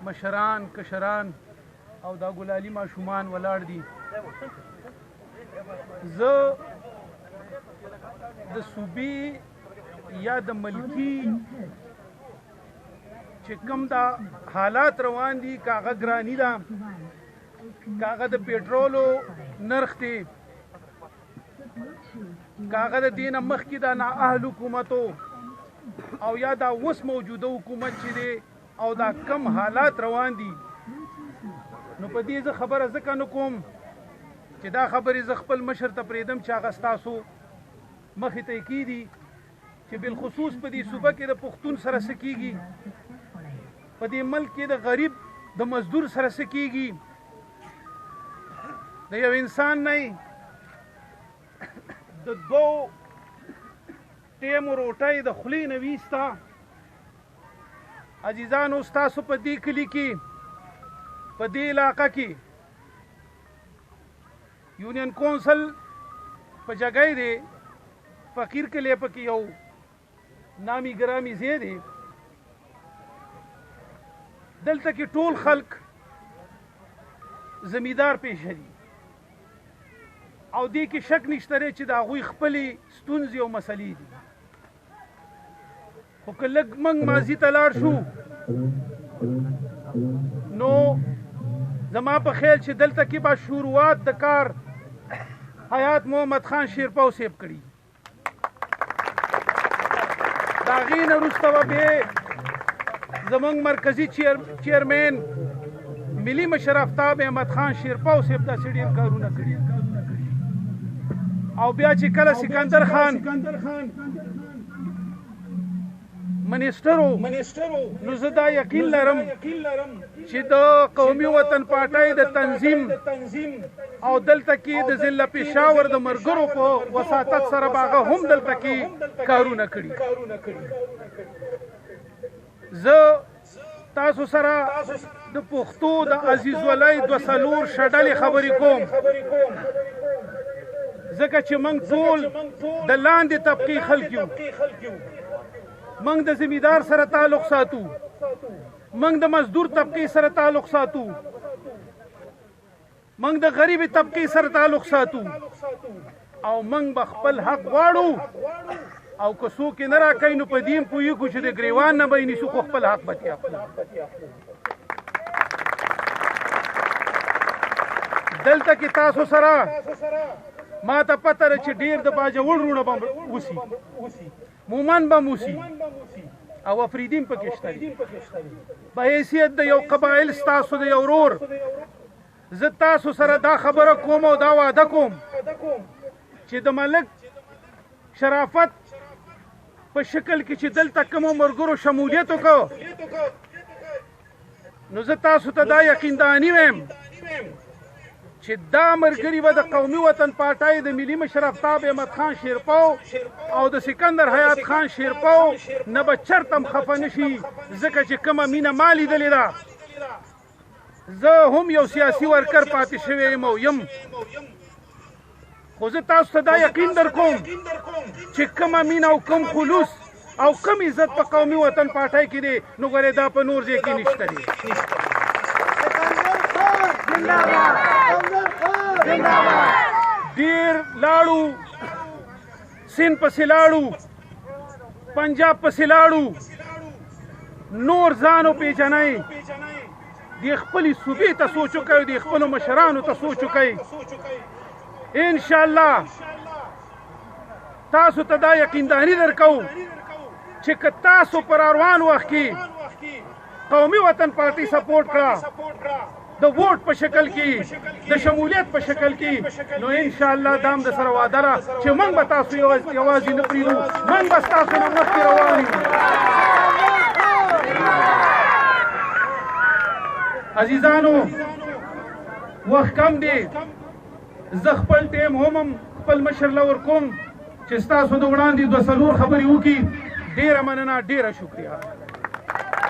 مشران کشران او دا ګلالي ماشومان ولاړ دي. زه د صوبې یا د ملکي چې کوم دا حالات روان دي، کاغه ګرانی ده، کاغه د پیټرولو نرخ دی، کاغه د دینه مخکې د نااهل حکومتو او یا دا اوس موجوده حکومت چې دی او دا کم حالات روان دي، نو په دې زه خبره ځکه نه کوم چې دا خبرې زه خپل مشر ته پرېږدم چې هغه ستاسو مخې ته یې کېږدي چې بالخصوص په دې صوبه کې د پښتون سره څه کېږي، په دې ملک کې د غریب د مزدور سره څه کېږي. د یو انسان نه د دوو ټیمو روټۍ د خولې نه ویسته. عزیزانو، ستاسو په دې کلي کې، په دې علاقه کې یونین کونسل په جګی دی، فقیر کلی پکې یو نامی ګرامی ځای دی. دلته کې ټول خلک زمیندار پیشه دي او دې کې شک نشته دی چې د هغوی خپلې ستونزې او مسلې دي. خو که لږ موږ ماضي ته لاړ شو نو زما په خیال چې دلته کې به شروعات د کار حیات محمد خان شیرپاو صاحب کړي. د هغې نه وروسته به بیا زموږ مرکزي چیرمین ملي مشر آفتاب احمد خان شیرپاو صاحب داسې ډېر کارونه کړي. او بیا چې کله سکندر خان منیسټر و، نو زه دا یقین لرم چې د قومي وطن پارټۍ د تنظیم او دلته کې د ضلع پېښور د ملګرو په وساطت سره به هغه هم دلته کې کارونه کړي. زه تاسو سره د پښتو د عزیزولۍ دوه څلور شډلې خبرې کوم، ځکه چې موږ ټول د لاندې طبقې خلک یو. موږ د زمیندار سره تعلق ساتو، موږ د مزدور طبقې سره تعلق ساتو، موږ د غریبې طبقې سره تعلق ساتو او موږ به خپل حق غواړو. او که څوک یې نه راکوي نو په دې هم پوهېږو چې د ګریوان نه به یې نیسو، خو خپل حق به ترې اخلو. دلته کې تاسو سره ما ته پته ده چې ډېر د باجوړ وروڼه به وسي، مومن به موسي او افریدین پکې شته دي. په حیثیت د یو قبایل ستاسو د یو ورور زه تاسو سره دا خبره کوم او دا وعده کوم چې د ملک شرافت په شکل کې چې دلته کومو ملګرو شمولیت وکړو، نو زه تاسو ته دا یقینداني وایم چې دا ملګري به د قومي وطن پارټۍ د ملي مشر آفتاب احمد خان شیرپاو او د سکندر حیات خان شیرپاو نه به چرته هم خفه نه شي، ځکه چې کومه مینه ما لیدلې ده. زه هم یو سیاسي ورکر پاتې شوی یم او یم، خو زه تاسو ته دا یقین در کوم چې کومه مینه او کوم خلوص او کوم عزت په قومي وطن پارټۍ کې دی، نو ګورې دا په نور ځای کې نشته دی. ډېر لاړو، سند پسې لاړو، پنجاب پسې لاړو، نور ځان وپېژنئ، د خپلې صوبې ته سوچ وکئ، د خپلو مشرانو ته سوچ وکئ. انشاءالله تاسو ته دا یقینداني درکوو چې که تاسو پر روان وخت کې قومي وطن پارټي سپورټ کړه د ووټ په شکل کې، د شمولیت په شکل کې، نو انشاءالله دا هم د سره وعده ده چې موږ به تاسو یوازې نه پرېږدو، موږ به ستاسو نه مخکې روان یو. عزیزانو، وخت کم دی، زه خپل ټیم هم خپل مشر له ورکوم چې ستاسو د وړاندې دوه څلور خبرې وکړي. ډېره مننه، ډېره شکریه.